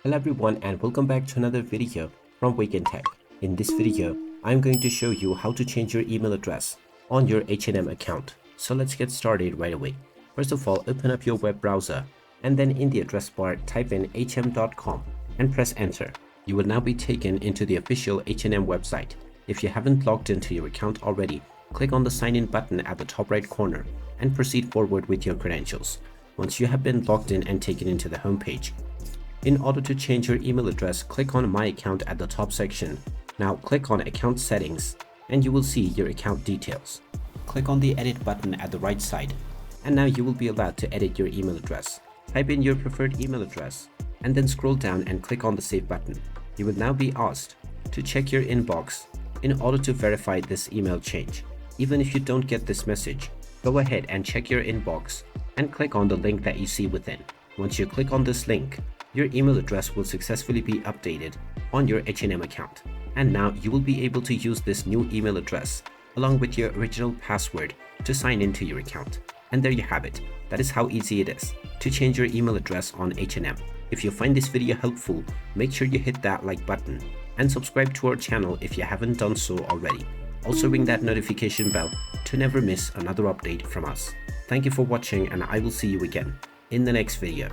Hello everyone and welcome back to another video from Wake&Tech. In this video, I'm going to show you how to change your email address on your H&M account. So let's get started right away. First of all, open up your web browser and then in the address bar type in hm.com and press enter. You will now be taken into the official H&M website. If you haven't logged into your account already, click on the sign in button at the top right corner and proceed forward with your credentials. Once you have been logged in and taken into the homepage, in order to change your email address, click on My Account at the top section. Now click on Account Settings and you will see your account details. Click on the Edit button at the right side and now you will be allowed to edit your email address. Type in your preferred email address and then scroll down and click on the Save button. You will now be asked to check your inbox in order to verify this email change. Even if you don't get this message, go ahead and check your inbox and click on the link that you see within. Once you click on this link, your email address will successfully be updated on your H&M account. And now you will be able to use this new email address along with your original password to sign into your account. And there you have it. That is how easy it is to change your email address on H&M. If you find this video helpful, make sure you hit that like button and subscribe to our channel if you haven't done so already. Also ring that notification bell to never miss another update from us. Thank you for watching and I will see you again in the next video.